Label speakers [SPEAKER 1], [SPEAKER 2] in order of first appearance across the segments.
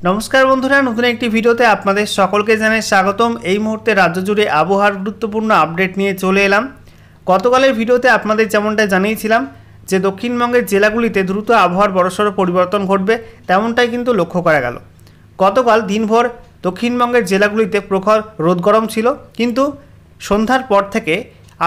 [SPEAKER 1] नमस्कार बंधुरा नतून एक भिडियोते आपनादेर सकलके जानाई स्वागतम। এই মুহূর্তে রাজ্য জুড়ে আবহাওয়ার গুরুত্বপূর্ণ আপডেট নিয়ে চলে এলাম। গতকালের ভিডিওতে আপনাদের যেমনটা জানিয়েছিলাম যে দক্ষিণবঙ্গের জেলাগুলিতে দ্রুত আবহাওয়ার বড়সড় পরিবর্তন ঘটবে, তেমনটাই কিন্তু লক্ষ্য করা গেল। গতকাল দিনভর দক্ষিণবঙ্গের জেলাগুলিতে প্রখর রোদ গরম ছিল, কিন্তু সন্ধ্যার পর থেকে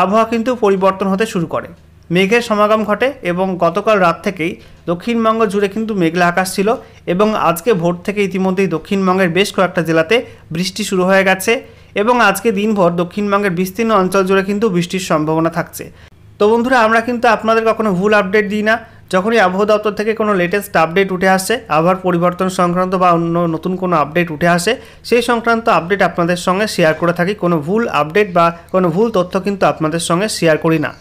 [SPEAKER 1] আবহাওয়া কিন্তু পরিবর্তন হতে শুরু করে, মেঘের সমাগম ঘটে এবং গতকাল রাত থেকেই দক্ষিণবঙ্গ জুড়ে কিন্তু মেঘলা আকাশ ছিল এবং আজকে ভোর থেকে ইতিমধ্যেই দক্ষিণবঙ্গের বেশ কয়েকটা জেলাতে বৃষ্টি শুরু হয়ে গেছে এবং আজকে দিনভর দক্ষিণবঙ্গের বিস্তীর্ণ অঞ্চল জুড়ে কিন্তু বৃষ্টির সম্ভাবনা থাকছে। তো বন্ধুরা, আমরা কিন্তু আপনাদের কখনো ভুল আপডেট দিই না। যখনই আবহাওয়া দপ্তর থেকে কোনো লেটেস্ট আপডেট উঠে আসে, আবহাওয়ার পরিবর্তন সংক্রান্ত বা অন্য নতুন কোনো আপডেট উঠে আসে, সেই সংক্রান্ত আপডেট আপনাদের সঙ্গে শেয়ার করে থাকি। কোনো ভুল আপডেট বা কোনো ভুল তথ্য কিন্তু আপনাদের সঙ্গে শেয়ার করি না।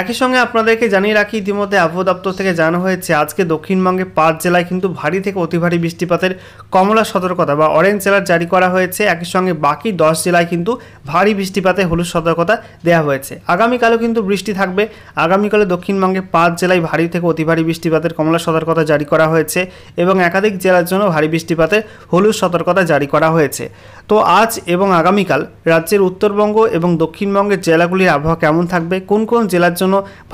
[SPEAKER 1] একই সঙ্গে আপনাদেরকে জানিয়ে রাখি, ইতিমধ্যে আবহাওয়া দপ্তর থেকে জানানো হয়েছে আজকে দক্ষিণবঙ্গে 5 জেলায় কিন্তু ভারী থেকে অতি ভারী বৃষ্টিপাতের কমলা সতর্কতা বা অরেঞ্জ অ্যালার্ট জারি করা হয়েছে। একই সঙ্গে বাকি 10 জেলায় কিন্তু ভারী বৃষ্টিপাতের হলুদ সতর্কতা দেওয়া হয়েছে। আগামীকালও কিন্তু বৃষ্টি থাকবে। আগামীকালে দক্ষিণবঙ্গে 5 জেলায় ভারী থেকে অতি ভারী বৃষ্টিপাতের কমলা সতর্কতা জারি করা হয়েছে এবং একাধিক জেলার জন্য ভারী বৃষ্টিপাতের হলুদ সতর্কতা জারি করা হয়েছে। তো আজ এবং আগামীকাল রাজ্যের উত্তরবঙ্গ এবং দক্ষিণবঙ্গের জেলাগুলির আবহাওয়া কেমন থাকবে, কোন কোন জেলার জন্য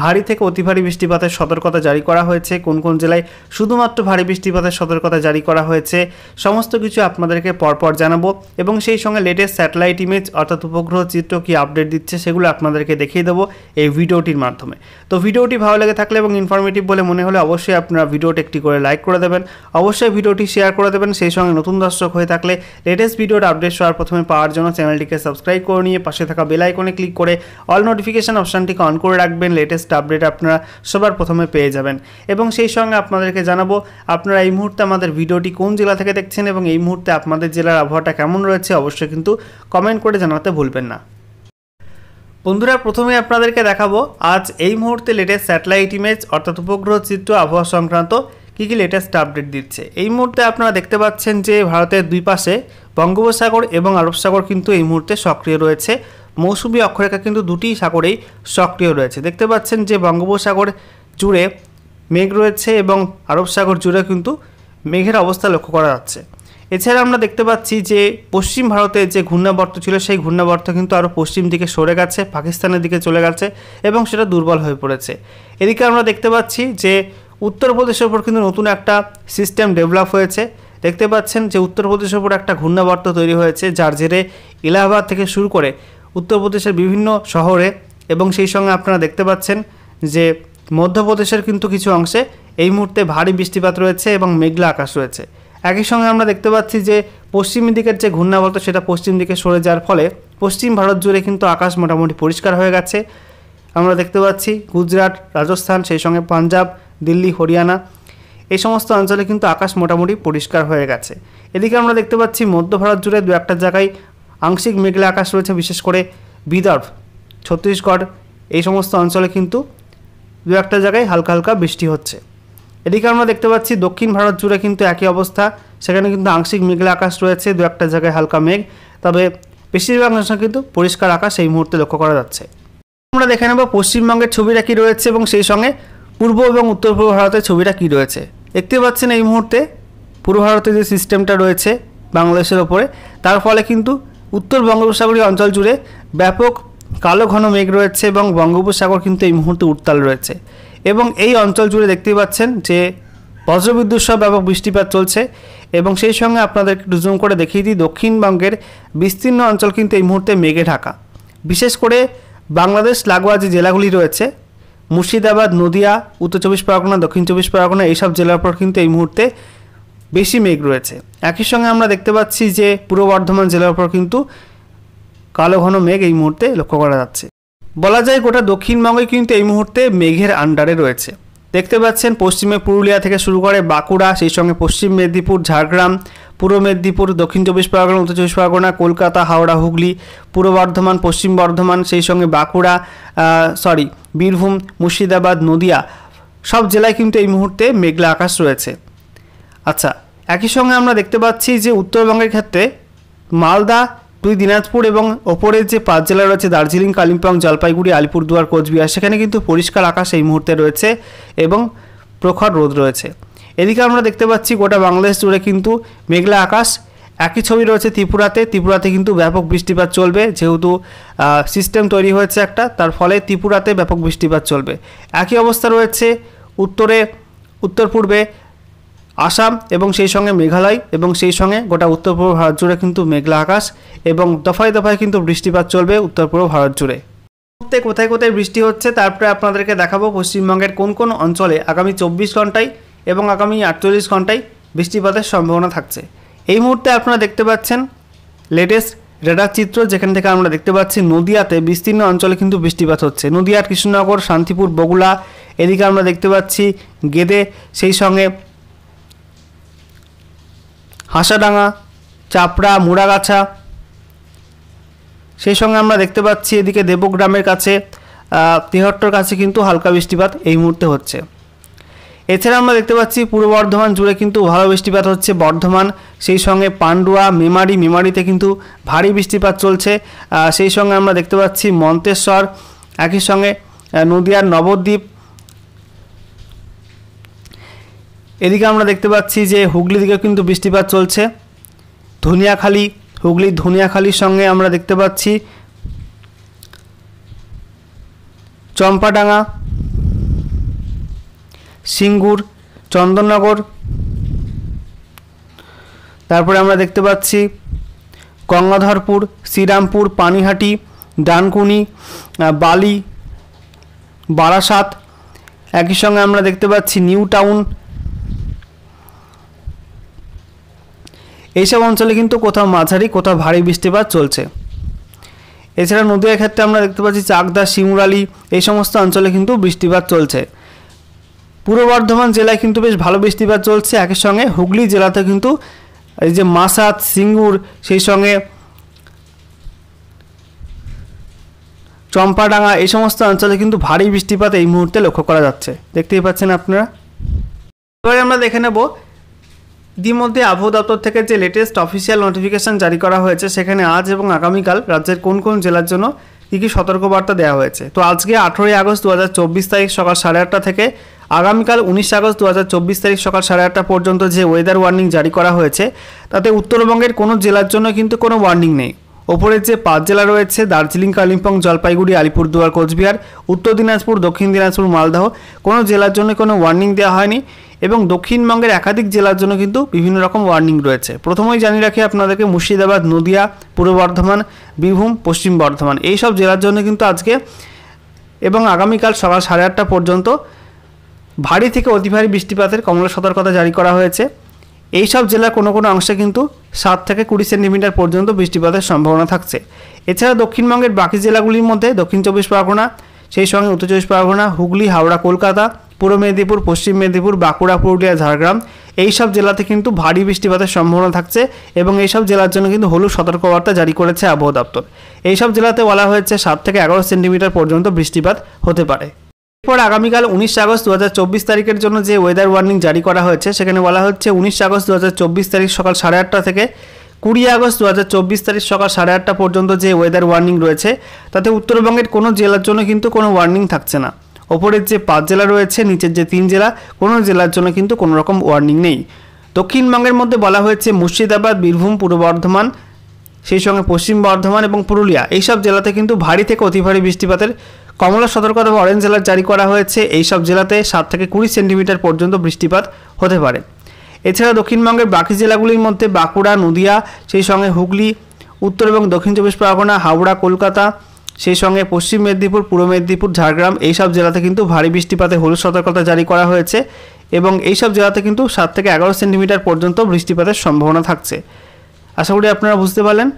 [SPEAKER 1] ভারী থেকে অতি ভারী বৃষ্টিপাতের সতর্কতা জারি করা হয়েছে, কোন কোন জেলায় শুধুমাত্র ভারী বৃষ্টিপাতের সতর্কতা জারি করা হয়েছে, সমস্ত কিছু আপনাদেরকে পরপর জানাবো এবং সেই সঙ্গে লেটেস্ট স্যাটেলাইট ইমেজ অর্থাৎ উপগ্রহ চিত্র কি আপডেট দিচ্ছে সেগুলো আপনাদেরকে দেখিয়ে দেবো এই ভিডিওটির মাধ্যমে। তো ভিডিওটি ভালো লেগে থাকলে এবং ইনফরমেটিভ বলে মনে হলে অবশ্যই আপনারা ভিডিওটি একটি করে লাইক করে দেবেন, অবশ্যই ভিডিওটি শেয়ার করে দেবেন। সেই সঙ্গে নতুন দর্শক হয়ে থাকলে লেটেস্ট ভিডিওর আপডেট সবার প্রথমে পাওয়ার জন্য চ্যানেলটিকে সাবস্ক্রাইব করে নিয়ে পাশে থাকা বেল আইকনে ক্লিক করে অল নোটিফিকেশন অপশনটিকে অন করে রাখবেন। লেটেস্ট আপডেট আপনারা সবার প্রথমে পেয়ে যাবেন এবং সেই সঙ্গে আপনাদেরকে জানাবো আপনারা এই মুহূর্তে আমাদের ভিডিওটি কোন জেলা থেকে দেখছেন এবং এই মুহূর্তে আপনাদের জেলার আবহাওয়াটা কেমন রয়েছে অবশ্যই কিন্তু কমেন্ট করে জানাতে ভুলবেন না। বন্ধুরা, প্রথমে আপনাদেরকে দেখাবো আজ এই মুহূর্তে লেটেস্ট স্যাটেলাইট ইমেজ অর্থাৎ উপগ্রহ চিত্র আবহাওয়া সংক্রান্ত কী কী লেটেস্ট আপডেট দিচ্ছে। এই মুহূর্তে আপনারা দেখতে পাচ্ছেন যে ভারতের দুই পাশে বঙ্গোপসাগর এবং আরব সাগর কিন্তু এই মুহূর্তে সক্রিয় রয়েছে। মৌসুমী অক্ষরেখা কিন্তু দুটি সাগরেই সক্রিয় রয়েছে। দেখতে পাচ্ছেন যে বঙ্গোপসাগর জুড়ে মেঘ রয়েছে এবং আরব সাগর জুড়ে কিন্তু মেঘের অবস্থা লক্ষ্য করা যাচ্ছে। এছাড়া আমরা দেখতে পাচ্ছি যে পশ্চিম ভারতে যে ঘূর্ণাবর্ত ছিল সেই ঘূর্ণাবর্ত কিন্তু আরও পশ্চিম দিকে সরে গেছে, পাকিস্তানের দিকে চলে গেছে এবং সেটা দুর্বল হয়ে পড়েছে। এদিকে আমরা দেখতে পাচ্ছি যে উত্তরপ্রদেশের উপর কিন্তু নতুন একটা সিস্টেম ডেভেলপ হয়েছে। দেখতে পাচ্ছেন যে উত্তরপ্রদেশের উপর একটা ঘূর্ণাবর্ত তৈরি হয়েছে, যার জেরে এলাহাবাদ থেকে শুরু করে উত্তরপ্রদেশের বিভিন্ন শহরে এবং সেই সঙ্গে আপনারা দেখতে পাচ্ছেন যে মধ্যপ্রদেশের কিন্তু কিছু অংশে এই মুহূর্তে ভারী বৃষ্টিপাত রয়েছে এবং মেঘলা আকাশ রয়েছে। একই সঙ্গে আমরা দেখতে পাচ্ছি যে পশ্চিম দিকের যে ঘূর্ণাবর্ত সেটা পশ্চিম দিকে সরে যাওয়ার ফলে পশ্চিম ভারত জুড়ে কিন্তু আকাশ মোটামুটি পরিষ্কার হয়ে গেছে। আমরা দেখতে পাচ্ছি গুজরাট, রাজস্থান, সেই সঙ্গে পাঞ্জাব, দিল্লি, হরিয়ানা এই সমস্ত অঞ্চলে কিন্তু আকাশ মোটামুটি পরিষ্কার হয়ে গেছে। এদিকে আমরা দেখতে পাচ্ছি মধ্য ভারত জুড়ে দু একটা জায়গায় আংশিক মেঘলা আকাশ রয়েছে, বিশেষ করে বিদর্ভ, ছত্তিশগড় এই সমস্ত অঞ্চলে কিন্তু দু একটা জায়গায় হালকা হালকা বৃষ্টি হচ্ছে। এদিকে আমরা দেখতে পাচ্ছি দক্ষিণ ভারত জুড়ে কিন্তু একই অবস্থা, সেখানে কিন্তু আংশিক মেঘলা আকাশ রয়েছে, দু একটা জায়গায় হালকা মেঘ, তবে বেশিরভাগ অংশে কিন্তু পরিষ্কার আকাশ এই মুহূর্তে লক্ষ্য করা যাচ্ছে। আমরা দেখে নেব পশ্চিমবঙ্গের ছবিটা কী রয়েছে এবং সেই সঙ্গে পূর্ব এবং উত্তর পূর্ব ভারতের ছবিটা কী রয়েছে। দেখতে পাচ্ছেন এই মুহূর্তে পূর্ব ভারতের যে সিস্টেমটা রয়েছে বাংলাদেশের ওপরে, তার ফলে কিন্তু উত্তর বঙ্গোপসাগরীয় অঞ্চল জুড়ে ব্যাপক কালো ঘন মেঘ রয়েছে এবং বঙ্গোপসাগর কিন্তু এই মুহূর্তে উত্তাল রয়েছে এবং এই অঞ্চল জুড়ে দেখতেই পাচ্ছেন যে বজ্রবিদ্যুৎ সহ ব্যাপক বৃষ্টিপাত চলছে এবং সেই সঙ্গে আপনাদের একটু জুম করে দেখিয়ে দিই দক্ষিণবঙ্গের বিস্তীর্ণ অঞ্চল কিন্তু এই মুহূর্তে মেঘে ঢাকা। বিশেষ করে বাংলাদেশ লাগোয়া যে জেলাগুলি রয়েছে মুর্শিদাবাদ, নদিয়া, উত্তর চব্বিশ পরগনা, দক্ষিণ চব্বিশ পরগনা এইসব জেলার উপর কিন্তু এই মুহূর্তে বেশি মেঘ রয়েছে। একই সঙ্গে আমরা দেখতে পাচ্ছি যে পূর্ব বর্ধমান জেলার উপর কিন্তু কালো ঘন মেঘ এই মুহূর্তে লক্ষ্য করা যাচ্ছে। বলা যায় গোটা দক্ষিণবঙ্গে কিন্তু এই মুহূর্তে মেঘের আন্ডারে রয়েছে। দেখতে পাচ্ছেন পশ্চিমে পুরুলিয়া থেকে শুরু করে বাঁকুড়া, সেই সঙ্গে পশ্চিম মেদিনীপুর, ঝাড়গ্রাম, পূর্ব মেদিনীপুর, দক্ষিণ চব্বিশ পরগনা, উত্তর চব্বিশ পরগনা, কলকাতা, হাওড়া, হুগলি, পূর্ব বর্ধমান, পশ্চিম বর্ধমান, সেই সঙ্গে বাঁকুড়া, বীরভূম, মুর্শিদাবাদ, নদিয়া সব জেলায় কিন্তু এই মুহূর্তে মেঘলা আকাশ রয়েছে। আচ্ছা, একই সঙ্গে আমরা দেখতে পাচ্ছি যে উত্তরবঙ্গের ক্ষেত্রে মালদা, দুই দিনাজপুর এবং ওপরের যে 5 জেলা রয়েছে দার্জিলিং, কালিম্পং, জলপাইগুড়ি, আলিপুরদুয়ার, কোচবিহার সেখানে কিন্তু পরিষ্কার আকাশ এই মুহূর্তে রয়েছে এবং প্রখর রোদ রয়েছে। এদিকে আমরা দেখতে পাচ্ছি গোটা বাংলাদেশ জুড়ে কিন্তু মেঘলা আকাশ। একই ছবি রয়েছে ত্রিপুরাতে কিন্তু ব্যাপক বৃষ্টিপাত চলবে, যেহেতু সিস্টেম তৈরি হয়েছে একটা, তার ফলে ত্রিপুরাতে ব্যাপক বৃষ্টিপাত চলবে। একই অবস্থা রয়েছে উত্তর পূর্বে আসাম এবং সেই সঙ্গে মেঘালয় এবং সেই সঙ্গে গোটা উত্তর পূর্ব ভারত জুড়ে কিন্তু মেঘলা আকাশ এবং দফায় দফায় কিন্তু বৃষ্টিপাত চলবে উত্তর পূর্ব ভারত জুড়ে। কোথায় কোথায় বৃষ্টি হচ্ছে তারপরে আপনাদেরকে দেখাবো পশ্চিমবঙ্গের কোন কোন অঞ্চলে আগামী 24 ঘন্টায় এবং আগামী 48 ঘন্টায় বৃষ্টিপাতের সম্ভাবনা থাকছে। এই মুহূর্তে আপনারা দেখতে পাচ্ছেন লেটেস্ট রেডার চিত্র, যেখান থেকে আমরা দেখতে পাচ্ছি নদিয়াতে বিস্তীর্ণ অঞ্চলে কিন্তু বৃষ্টিপাত হচ্ছে। নদিয়ার কৃষ্ণনগর, শান্তিপুর, বগুড়া, এদিকে আমরা দেখতে পাচ্ছি গেদে, সেই সঙ্গে হাসাডাঙ্গা, চাপড়া, মুড়াগাছা, সেই সঙ্গে আমরা দেখতে পাচ্ছি এদিকে দেবগ্রামের কাছে, তেহট্টর কাছে কিন্তু হালকা বৃষ্টিপাত এই মুহূর্তে হচ্ছে। এছাড়া আমরা দেখতে পাচ্ছি পূর্ব বর্ধমান জুড়ে কিন্তু ভালো বৃষ্টিপাত হচ্ছে। বর্ধমান, সেই সঙ্গে পান্ডুয়া, মেমারিতে কিন্তু ভারী বৃষ্টিপাত চলছে। সেই সঙ্গে আমরা দেখতে পাচ্ছি মন্তেশ্বর, একই সঙ্গে নদিয়ার নবদ্বীপ, এদিকে আমরা দেখতে পাচ্ছি যে হুগলি দিকে কিন্তু বৃষ্টিপাত চলছে। হুগলির ধনিয়াখালীর সঙ্গে আমরা দেখতে পাচ্ছি চম্পাডাঙ্গা, সিঙ্গুর, চন্দননগর, তারপরে আমরা দেখতে পাচ্ছি গঙ্গাধরপুর, শ্রীরামপুর, পানিহাটি, ডানকুনি, বালি, বারাসাত, একই সঙ্গে আমরা দেখতে পাচ্ছি নিউ টাউন। এইসব অঞ্চলে কিন্তু কোথাও মাঝারি কোথাও ভারী বৃষ্টিপাত চলছে। এছাড়া নদীর ক্ষেত্রে আমরা দেখতে পাচ্ছি চাকদা, শিমুরালি, এই সমস্ত অঞ্চলে কিন্তু বৃষ্টিপাত চলছে। পূর্ব বর্ধমান জেলায় কিন্তু বেশ ভালো বৃষ্টিপাত চলছে। একই সঙ্গে হুগলি জেলাতে কিন্তু এই যে মাসাত, সিঙ্গুর, সেই সঙ্গে চম্পাডাঙ্গা, এই সমস্ত অঞ্চলে কিন্তু ভারী বৃষ্টিপাত এই মুহূর্তে লক্ষ্য করা যাচ্ছে, দেখতেই পাচ্ছেন আপনারা। এবারে আমরা দেখে নেব ইতিমধ্যে আবহাওয়া দপ্তর থেকে যে লেটেস্ট অফিসিয়াল নোটিফিকেশান জারি করা হয়েছে, সেখানে আজ এবং আগামীকাল রাজ্যের কোন কোন জেলার জন্য কী কী সতর্কবার্তা দেওয়া হয়েছে। তো আজকে 18 আগস্ট 2024 তারিখ সকাল 8:30 থেকে আগামীকাল 19 আগস্ট 2024 তারিখ সকাল 8:30 পর্যন্ত যে ওয়েদার ওয়ার্নিং জারি করা হয়েছে, তাতে উত্তরবঙ্গের কোনো জেলার জন্য কিন্তু কোনো ওয়ার্নিং নেই। ওপরের যে 5 জেলা রয়েছে দার্জিলিং, কালিম্পং, জলপাইগুড়ি, আলিপুরদুয়ার, কোচবিহার, উত্তর দিনাজপুর, দক্ষিণ দিনাজপুর, মালদহ, কোনো জেলার জন্য কোনো ওয়ার্নিং দেওয়া হয়নি এবং দক্ষিণবঙ্গের একাধিক জেলার জন্য কিন্তু বিভিন্ন রকম ওয়ার্নিং রয়েছে। প্রথমেই জানিয়ে রাখি আপনাদেরকে, মুর্শিদাবাদ, নদিয়া, পূর্ব বর্ধমান, বীরভূম, পশ্চিম বর্ধমান, এই সব জেলার জন্য কিন্তু আজকে এবং আগামীকাল সকাল 8:30 পর্যন্ত ভারী থেকে অতি ভারী বৃষ্টিপাতের কমলা সতর্কতা জারি করা হয়েছে। এই সব জেলার কোনো কোনো অংশে কিন্তু 7 থেকে 20 সেন্টিমিটার পর্যন্ত বৃষ্টিপাতের সম্ভাবনা থাকছে। এছাড়া দক্ষিণবঙ্গের বাকি জেলাগুলির মধ্যে দক্ষিণ 24 পরগনা, সেই সঙ্গে উত্তর 24 পরগনা, হুগলি, হাওড়া, কলকাতা, পূর্ব মেদিনীপুর, পশ্চিম মেদিনীপুর, বাঁকুড়া, পুরুলিয়া, ঝাড়গ্রাম, এই সব জেলাতে কিন্তু ভারী বৃষ্টিপাতের সম্ভাবনা থাকছে এবং এই সব জেলার জন্য কিন্তু হলুদ সতর্কবার্তা জারি করেছে আবহাওয়া দপ্তর। এই সব জেলাতে বলা হয়েছে 7 থেকে 11 সেন্টিমিটার পর্যন্ত বৃষ্টিপাত হতে পারে। এরপর আগামীকাল 19 আগস্ট 2024 তারিখের জন্য যে ওয়েদার ওয়ার্নিং জারি করা হয়েছে, সেখানে বলা হচ্ছে 19 আগস্ট 2024 তারিখ সকাল 8:30 থেকে 20 আগস্ট 2024 তারিখ সকাল 8:30 পর্যন্ত যে ওয়েদার ওয়ার্নিং রয়েছে, তাতে উত্তরবঙ্গের কোনো জেলার জন্য কিন্তু কোনো ওয়ার্নিং থাকছে না। ওপরের যে 5 জেলা রয়েছে, নিচের যে 3 জেলা, কোনো জেলার জন্য কিন্তু কোনো রকম ওয়ার্নিং নেই। দক্ষিণবঙ্গের মধ্যে বলা হয়েছে মুর্শিদাবাদ, বীরভূম, পূর্ব বর্ধমান, সেই সঙ্গে পশ্চিম বর্ধমান এবং পুরুলিয়া, এই সব জেলাতে কিন্তু ভারী থেকে অতি ভারী বৃষ্টিপাতের কমলা সতর্কতা বা অরেঞ্জ অ্যালার্ট জারি করা হয়েছে। এই সব জেলাতে 7 থেকে 20 সেন্টিমিটার পর্যন্ত বৃষ্টিপাত হতে পারে। এছাড়া দক্ষিণবঙ্গের বাকি জেলাগুলির মধ্যে বাঁকুড়া, নদিয়া, সেই সঙ্গে হুগলি, উত্তর এবং দক্ষিণ 24 পরগনা, হাওড়া, কলকাতা, সেই সঙ্গে পশ্চিম মেদিনীপুর, পূর্ব মেদিনীপুর, ঝাড়গ্রাম, এই সব জেলাতে কিন্তু ভারী বৃষ্টিপাতে হলুদ সতর্কতা জারি করা হয়েছে এবং এই সব জেলাতে কিন্তু 7 থেকে 11 সেন্টিমিটার পর্যন্ত বৃষ্টিপাতের সম্ভাবনা থাকছে। আশা করি আপনারা বুঝতে পারলেন।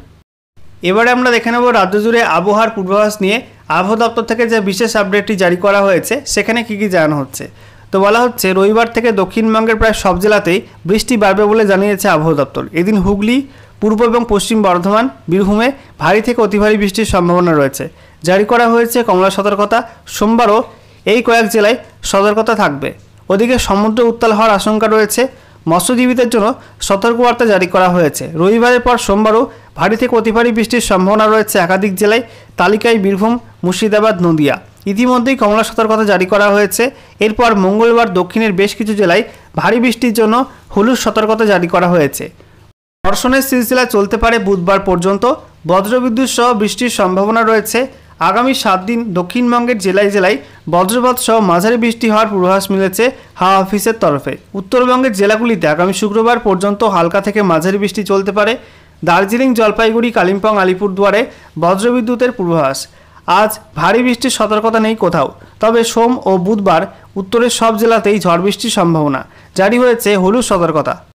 [SPEAKER 1] এবারে আমরা দেখে নেব রাজ্য জুড়ে আবহাওয়ার পূর্বাভাস নিয়ে আবহাওয়া দপ্তর থেকে যে বিশেষ আপডেটটি জারি করা হয়েছে, সেখানে কী কী জানানো হচ্ছে। তো বলা হচ্ছে রবিবার থেকে দক্ষিণবঙ্গের প্রায় সব জেলাতেই বৃষ্টি বাড়বে বলে জানিয়েছে আবহাওয়া দপ্তর। এদিন হুগলি, পূর্ব এবং পশ্চিম বর্ধমান, বীরভূমে ভারী থেকে অতি ভারী বৃষ্টির সম্ভাবনা রয়েছে। জারি করা হয়েছে কমলা সতর্কতা। সোমবারও এই কয়েক জেলায় সতর্কতা থাকবে। ওদিকে সমুদ্র উত্তাল হওয়ার আশঙ্কা রয়েছে। মৎস্যজীবীদের জন্য সতর্কবার্তা জারি করা হয়েছে। রবিবারের পর সোমবারও ভারী থেকে অতি ভারী বৃষ্টির সম্ভাবনা রয়েছে একাধিক জেলায়। তালিকায় বীরভূম, মুর্শিদাবাদ, নদিয়া, ইতিমধ্যেই কমলা সতর্কতা জারি করা হয়েছে। এরপর মঙ্গলবার দক্ষিণের বেশ কিছু জেলায় ভারী বৃষ্টির জন্য হলুদ সতর্কতা জারি করা হয়েছে। বর্ষণের সিলসিলা চলতে পারে বুধবার পর্যন্ত। বজ্রবিদ্যুৎ সহ বৃষ্টির সম্ভাবনা রয়েছে। আগামী 7 দিন দক্ষিণবঙ্গের জেলায় জেলায় বজ্রপাত সহ মাঝারি বৃষ্টি হওয়ার পূর্বাভাস মিলেছে হাওয়া অফিসের তরফে। উত্তরবঙ্গের জেলাগুলিতে আগামী শুক্রবার পর্যন্ত হালকা থেকে মাঝারি বৃষ্টি চলতে পারে। দার্জিলিং, জলপাইগুড়ি, কালিম্পং, আলিপুরদুয়ারে বজ্রবিদ্যুতের পূর্বাভাস। আজ ভারী বৃষ্টির সতর্কতা নেই কোথাও, তবে সোম ও বুধবার উত্তরের সব জেলাতেই ঝড় বৃষ্টির সম্ভাবনা। জারি হয়েছে হলুদ সতর্কতা।